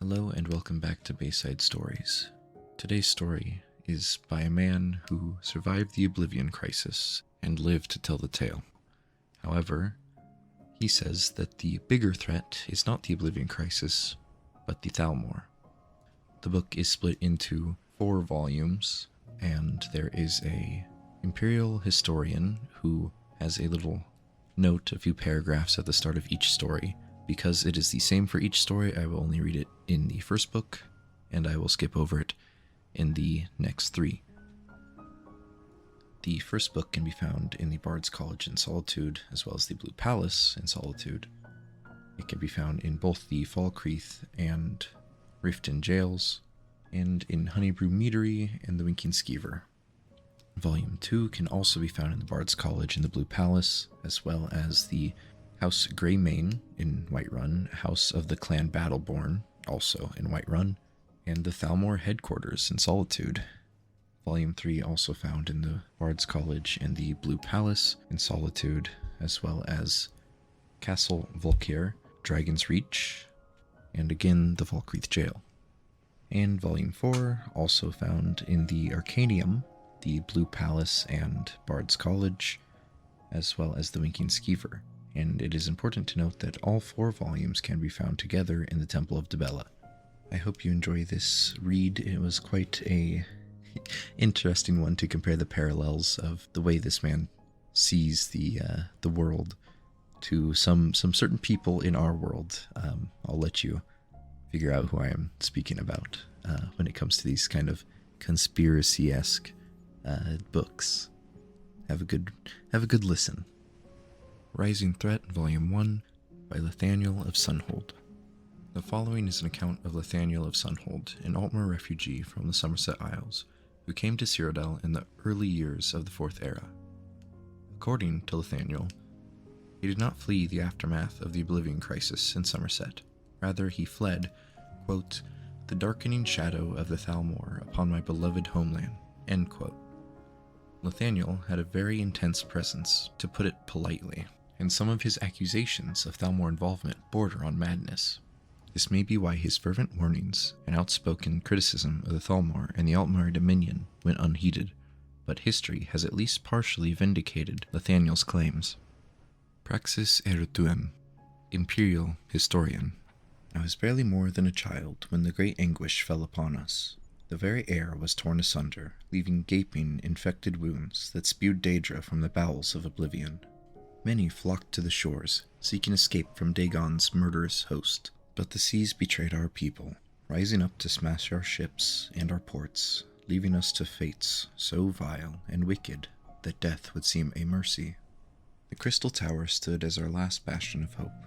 Hello and welcome back to Bayside Stories. Today's story is by a man who survived the Oblivion Crisis and lived to tell the tale. However, he says that the bigger threat is not the Oblivion Crisis, but the Thalmor. The book is split into 4 volumes, and there is a Imperial historian who has a little note, a few paragraphs at the start of each story. Because it is the same for each story, I will only read it in the first book, and I will skip over it in the next 3. The first book can be found in the Bard's College in Solitude, as well as the Blue Palace in Solitude. It can be found in both the Falkreath and Riften jails, and in Honeybrew Meadery and the Winking Skeever. Volume 2 can also be found in the Bard's College in the Blue Palace, as well as the House Greymane in Whiterun, House of the Clan Battleborn, also in Whiterun, and the Thalmor Headquarters in Solitude. Volume 3 also found in the Bard's College and the Blue Palace in Solitude, as well as Castle Volkir, Dragon's Reach, and again the Falkreath Jail. And Volume 4 also found in the Arcanium, the Blue Palace and Bard's College, as well as the Winking Skeever. And it is important to note that all 4 volumes can be found together in the Temple of Dibella. I hope you enjoy this read. It was quite a interesting one to compare the parallels of the way this man sees the world to some certain people in our world. I'll let you figure out who I am speaking about when it comes to these kind of conspiracy-esque books. Have a good listen. Rising Threat, Volume 1, by Lethaniel of Sunhold. The following is an account of Lethaniel of Sunhold, an Altmer refugee from the Somerset Isles, who came to Cyrodiil in the early years of the Fourth Era. According to Lethaniel, he did not flee the aftermath of the Oblivion Crisis in Somerset. Rather, he fled, quote, "the darkening shadow of the Thalmor upon my beloved homeland," end quote. Lethaniel had a very intense presence, to put it politely, and some of his accusations of Thalmor involvement border on madness. This may be why his fervent warnings and outspoken criticism of the Thalmor and the Altmer Dominion went unheeded, but history has at least partially vindicated Lethaniel's claims. Praxis Erutuem, Imperial Historian. I was barely more than a child when the great anguish fell upon us. The very air was torn asunder, leaving gaping, infected wounds that spewed Daedra from the bowels of oblivion. Many flocked to the shores, seeking escape from Dagon's murderous host, but the seas betrayed our people, rising up to smash our ships and our ports, leaving us to fates so vile and wicked that death would seem a mercy. The Crystal Tower stood as our last bastion of hope,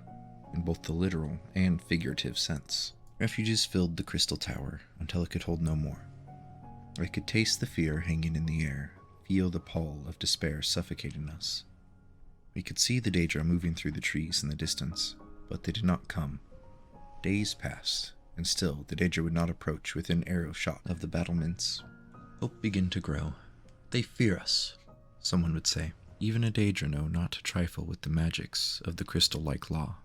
in both the literal and figurative sense. Refuges filled the Crystal Tower until it could hold no more. I could taste the fear hanging in the air, feel the pall of despair suffocating us. We could see the Daedra moving through the trees in the distance, but they did not come. Days passed, and still the Daedra would not approach within arrow shot of the battlements. Hope began to grow. "They fear us," someone would say. Even a Daedra know not to trifle with the magics of the crystal-like law.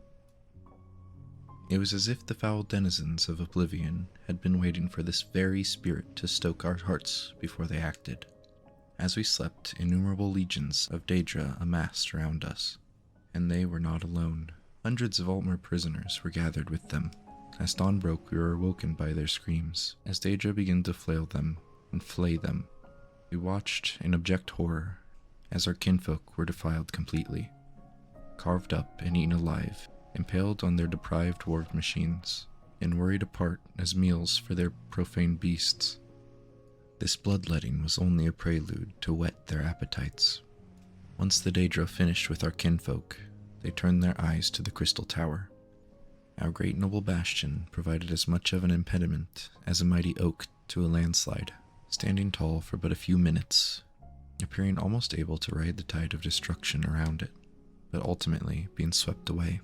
It was as if the foul denizens of Oblivion had been waiting for this very spirit to stoke our hearts before they acted. As we slept, innumerable legions of Daedra amassed around us, and they were not alone. Hundreds of Altmer prisoners were gathered with them. As dawn broke, we were awoken by their screams. As Daedra began to flail them and flay them, we watched in abject horror as our kinfolk were defiled completely, carved up and eaten alive, impaled on their deprived war machines, and worried apart as meals for their profane beasts. This bloodletting was only a prelude to whet their appetites. Once the Daedra finished with our kinfolk, they turned their eyes to the Crystal Tower. Our great noble bastion provided as much of an impediment as a mighty oak to a landslide, standing tall for but a few minutes, appearing almost able to ride the tide of destruction around it, but ultimately being swept away.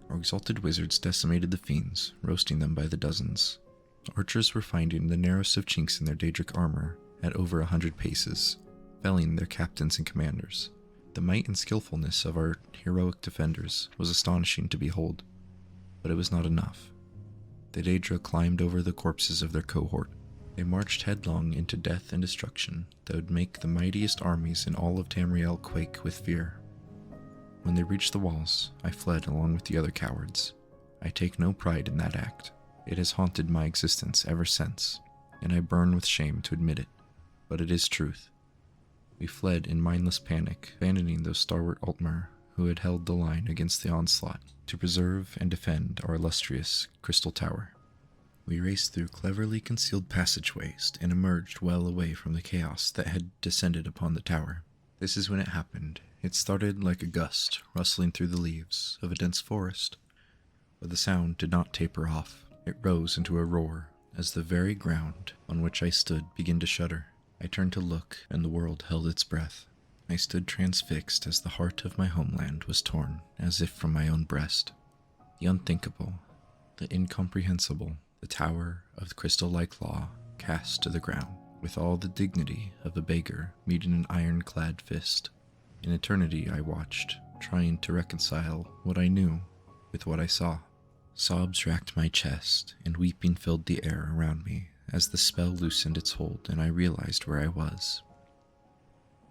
Our exalted wizards decimated the fiends, roasting them by the dozens. Archers were finding the narrowest of chinks in their Daedric armor at over 100 paces, felling their captains and commanders. The might and skillfulness of our heroic defenders was astonishing to behold, but it was not enough. the Daedra climbed over the corpses of their cohort. They marched headlong into death and destruction that would make the mightiest armies in all of Tamriel quake with fear. When they reached the walls, I fled along with the other cowards. I take no pride in that act. It has haunted my existence ever since, and I burn with shame to admit it, but it is truth. We fled in mindless panic, abandoning those stalwart Altmer who had held the line against the onslaught to preserve and defend our illustrious Crystal Tower. We raced through cleverly concealed passageways and emerged well away from the chaos that had descended upon the tower. This is when it happened. It started like a gust rustling through the leaves of a dense forest, but the sound did not taper off. It rose into a roar as the very ground on which I stood began to shudder. I turned to look, and the world held its breath. I stood transfixed as the heart of my homeland was torn, as if from my own breast. The unthinkable, the incomprehensible, the tower of the crystal-like law cast to the ground, with all the dignity of a beggar meeting an iron-clad fist. In eternity I watched, trying to reconcile what I knew with what I saw. Sobs racked my chest, and weeping filled the air around me as the spell loosened its hold and I realized where I was.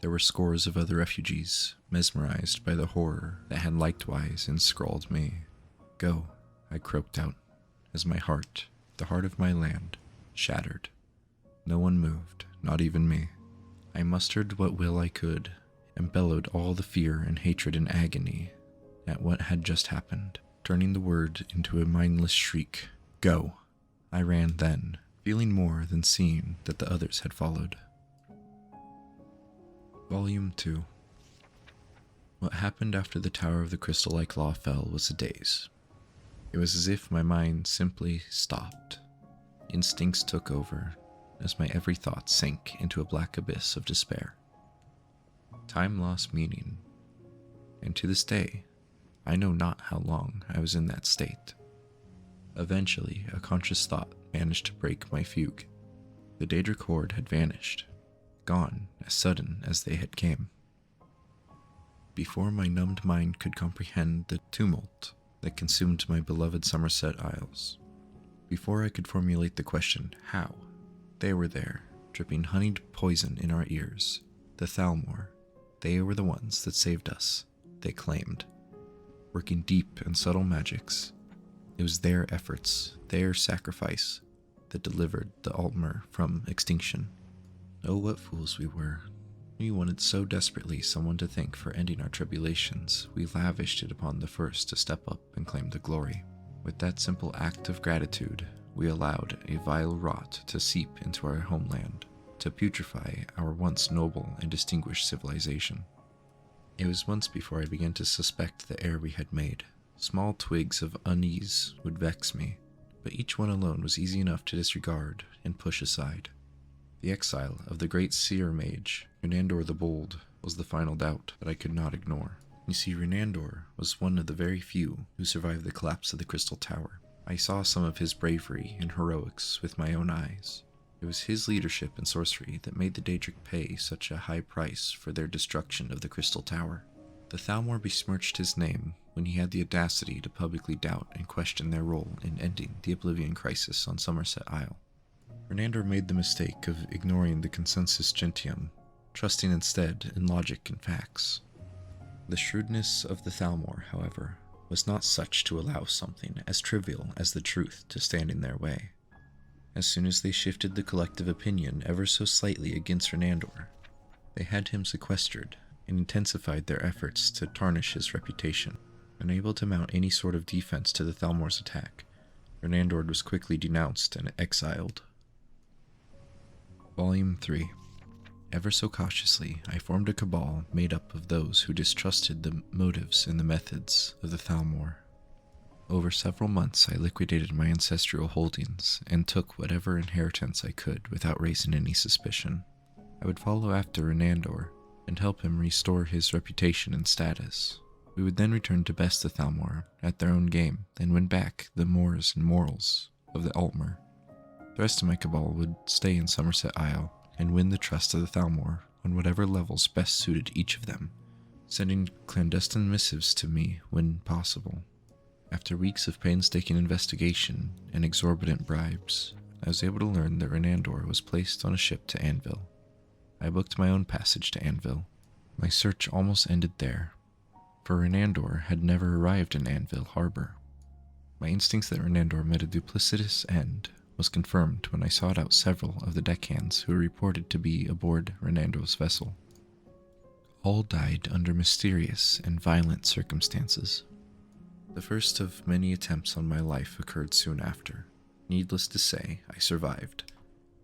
There were scores of other refugees, mesmerized by the horror that had likewise enthralled me. "Go," I croaked out, as my heart, the heart of my land, shattered. No one moved, not even me. I mustered what will I could, and bellowed all the fear and hatred and agony at what had just happened, turning the word into a mindless shriek. "Go!" I ran then, feeling more than seeing that the others had followed. Volume 2. What happened after the Tower of the Crystal-like Law fell was a daze. It was as if my mind simply stopped. Instincts took over, as my every thought sank into a black abyss of despair. Time lost meaning, and to this day, I know not how long I was in that state. Eventually, a conscious thought managed to break my fugue. The Daedric horde had vanished, gone as sudden as they had came. Before my numbed mind could comprehend the tumult that consumed my beloved Somerset Isles, before I could formulate the question, how, they were there, dripping honeyed poison in our ears. The Thalmor, they were the ones that saved us, they claimed, working deep and subtle magics. It was their efforts, their sacrifice, that delivered the Altmer from extinction. Oh, what fools we were. We wanted so desperately someone to thank for ending our tribulations, we lavished it upon the first to step up and claim the glory. With that simple act of gratitude, we allowed a vile rot to seep into our homeland, to putrefy our once noble and distinguished civilization. It was months before I began to suspect the error we had made. Small twigs of unease would vex me, but each one alone was easy enough to disregard and push aside. The exile of the great seer mage, Renandor the Bold, was the final doubt that I could not ignore. You see, Renandor was one of the very few who survived the collapse of the Crystal Tower. I saw some of his bravery and heroics with my own eyes. It was his leadership and sorcery that made the Daedric pay such a high price for their destruction of the Crystal Tower. The Thalmor besmirched his name when he had the audacity to publicly doubt and question their role in ending the Oblivion Crisis on Somerset Isle. Renandor made the mistake of ignoring the consensus gentium, trusting instead in logic and facts. The shrewdness of the Thalmor, however, was not such to allow something as trivial as the truth to stand in their way. As soon as they shifted the collective opinion ever so slightly against Renandor, they had him sequestered and intensified their efforts to tarnish his reputation. Unable to mount any sort of defense to the Thalmor's attack, Renandor was quickly denounced and exiled. Volume 3. Ever so cautiously, I formed a cabal made up of those who distrusted the motives and the methods of the Thalmor. Over several months, I liquidated my ancestral holdings and took whatever inheritance I could without raising any suspicion. I would follow after Renandor and help him restore his reputation and status. We would then return to best the Thalmor at their own game and win back the mores and morals of the Altmer. The rest of my cabal would stay in Somerset Isle and win the trust of the Thalmor on whatever levels best suited each of them, sending clandestine missives to me when possible. After weeks of painstaking investigation and exorbitant bribes, I was able to learn that Renandor was placed on a ship to Anvil. I booked my own passage to Anvil. My search almost ended there, for Renandor had never arrived in Anvil Harbor. My instincts that Renandor met a duplicitous end was confirmed when I sought out several of the deckhands who were reported to be aboard Renandor's vessel. All died under mysterious and violent circumstances. The first of many attempts on my life occurred soon after. Needless to say, I survived,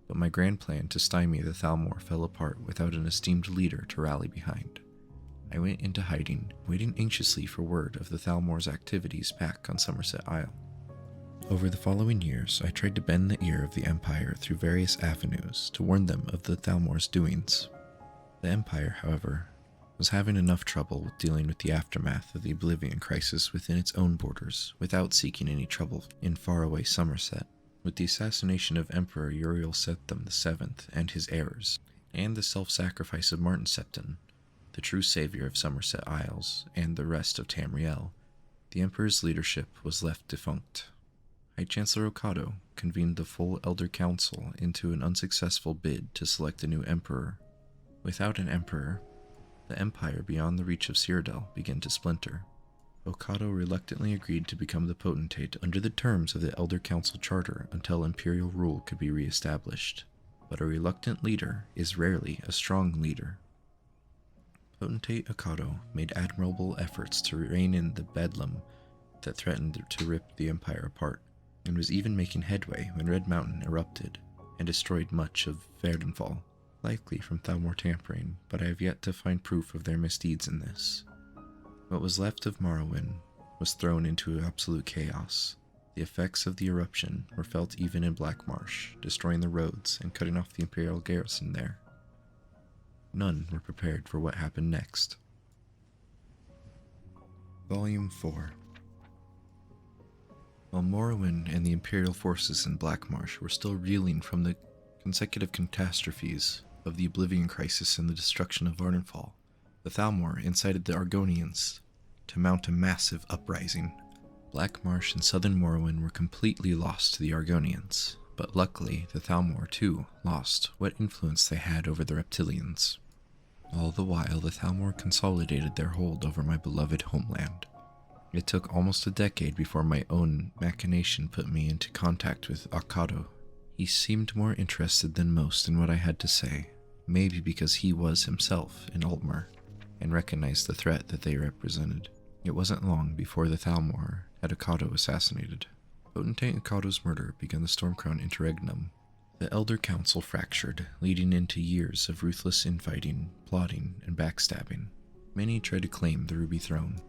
but my grand plan to stymie the Thalmor fell apart without an esteemed leader to rally behind. I went into hiding, waiting anxiously for word of the Thalmor's activities back on Somerset Isle. Over the following years, I tried to bend the ear of the Empire through various avenues to warn them of the Thalmor's doings. The Empire, however, was having enough trouble with dealing with the aftermath of the Oblivion crisis within its own borders without seeking any trouble in faraway Somerset. With the assassination of Emperor Uriel Septim VII and his heirs, and the self-sacrifice of Martin Septim, the true savior of Somerset Isles and the rest of Tamriel, the Emperor's leadership was left defunct. High Chancellor Okado convened the full Elder Council into an unsuccessful bid to select a new emperor. Without an emperor, the empire beyond the reach of Cyrodiil began to splinter. Okado reluctantly agreed to become the potentate under the terms of the Elder Council Charter until imperial rule could be re-established. But a reluctant leader is rarely a strong leader. Potentate Okado made admirable efforts to rein in the bedlam that threatened to rip the empire apart, and was even making headway when Red Mountain erupted and destroyed much of Verdenfall, likely from Thalmor tampering, but I have yet to find proof of their misdeeds in this. What was left of Morrowind was thrown into absolute chaos. The effects of the eruption were felt even in Blackmarsh, destroying the roads and cutting off the Imperial garrison there. None were prepared for what happened next. Volume 4. While Morrowind and the Imperial forces in Blackmarsh were still reeling from the consecutive catastrophes of the Oblivion crisis and the destruction of Vardenfall, the Thalmor incited the Argonians to mount a massive uprising. Blackmarsh and southern Morrowind were completely lost to the Argonians, but luckily the Thalmor too lost what influence they had over the Reptilians. All the while the Thalmor consolidated their hold over my beloved homeland. It took almost a decade before my own machination put me into contact with Okado. He seemed more interested than most in what I had to say, maybe because he was himself in Altmer, and recognized the threat that they represented. It wasn't long before the Thalmor had Okado assassinated. Potentate Okado's murder began the Stormcrown Interregnum. The Elder Council fractured, leading into years of ruthless infighting, plotting, and backstabbing. Many tried to claim the Ruby Throne.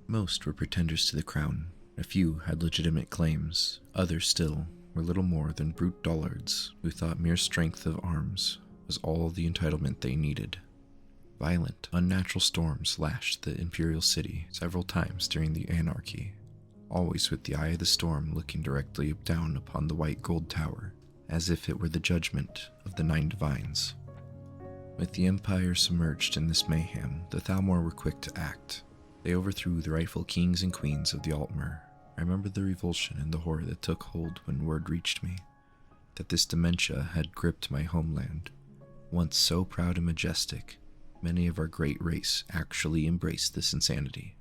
Most were pretenders to the crown. A few had legitimate claims. Others still were little more than brute dullards who thought mere strength of arms was all the entitlement they needed. Violent, unnatural storms lashed the Imperial City several times during the Anarchy, always with the eye of the storm looking directly down upon the white gold tower, as if it were the judgment of the Nine Divines. With the Empire submerged in this mayhem, the Thalmor were quick to act. They overthrew the rightful kings and queens of the Altmer. I remember the revulsion and the horror that took hold when word reached me that this dementia had gripped my homeland. Once so proud and majestic, many of our great race actually embraced this insanity.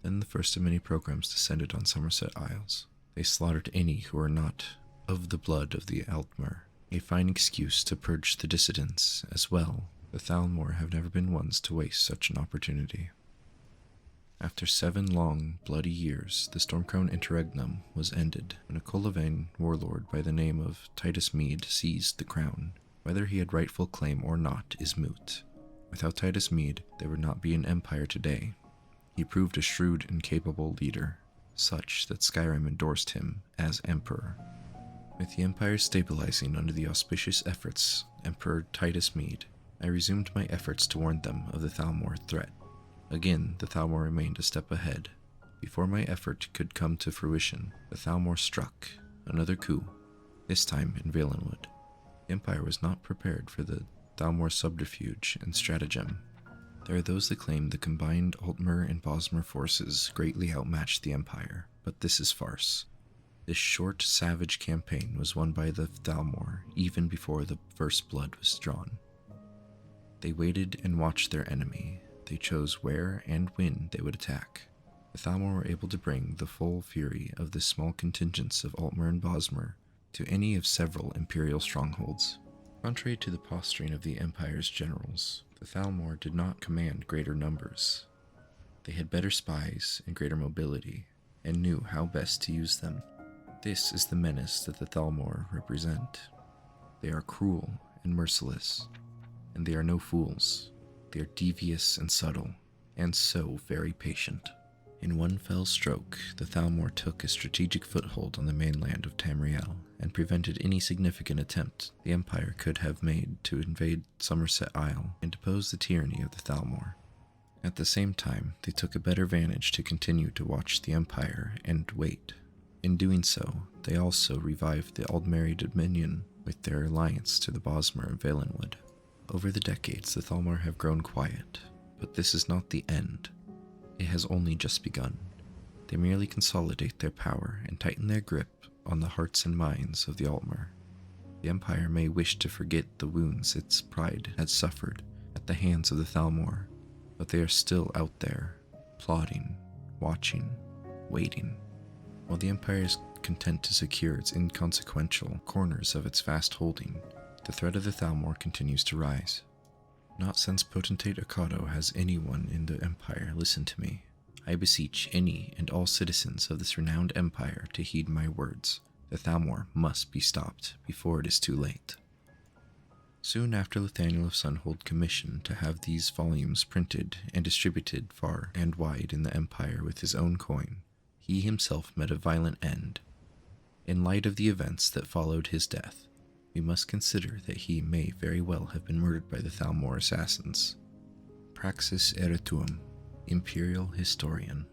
Then the first of many programs descended on Somerset Isles. They slaughtered any who were not of the blood of the Altmer, a fine excuse to purge the dissidents as well. The Thalmor have never been ones to waste such an opportunity. After 7 long, bloody years, the Stormcrown Interregnum was ended when a Colavane warlord by the name of Titus Mede seized the crown. Whether he had rightful claim or not is moot. Without Titus Mede, there would not be an empire today. He proved a shrewd and capable leader, such that Skyrim endorsed him as emperor. With the empire stabilizing under the auspicious efforts Emperor Titus Mede, I resumed my efforts to warn them of the Thalmor threat. Again, the Thalmor remained a step ahead. Before my effort could come to fruition, the Thalmor struck another coup, this time in Valenwood. The Empire was not prepared for the Thalmor subterfuge and stratagem. There are those that claim the combined Altmer and Bosmer forces greatly outmatched the Empire, but this is farce. This short, savage campaign was won by the Thalmor even before the first blood was drawn. They waited and watched their enemy. They chose where and when they would attack. The Thalmor were able to bring the full fury of this small contingent of Altmer and Bosmer to any of several Imperial strongholds. Contrary to the posturing of the Empire's generals, the Thalmor did not command greater numbers. They had better spies and greater mobility, and knew how best to use them. This is the menace that the Thalmor represent. They are cruel and merciless, and they are no fools. They are devious and subtle, and so very patient. In one fell stroke, the Thalmor took a strategic foothold on the mainland of Tamriel and prevented any significant attempt the Empire could have made to invade Somerset Isle and depose the tyranny of the Thalmor. At the same time, they took a better vantage to continue to watch the Empire and wait. In doing so, they also revived the Aldmeri Dominion with their alliance to the Bosmer and Valenwood. Over the decades, the Thalmor have grown quiet, but this is not the end. It has only just begun. They merely consolidate their power and tighten their grip on the hearts and minds of the Altmer. The Empire may wish to forget the wounds its pride had suffered at the hands of the Thalmor, but they are still out there, plotting, watching, waiting. While the Empire is content to secure its inconsequential corners of its vast holding, the threat of the Thalmor continues to rise. Not since Potentate Akado has anyone in the Empire listened to me. I beseech any and all citizens of this renowned empire to heed my words. The Thalmor must be stopped before it is too late. Soon after Nathaniel of Sunhold commissioned to have these volumes printed and distributed far and wide in the empire with his own coin, he himself met a violent end. In light of the events that followed his death, we must consider that he may very well have been murdered by the Thalmor assassins. Praxis Erratuum, Imperial Historian.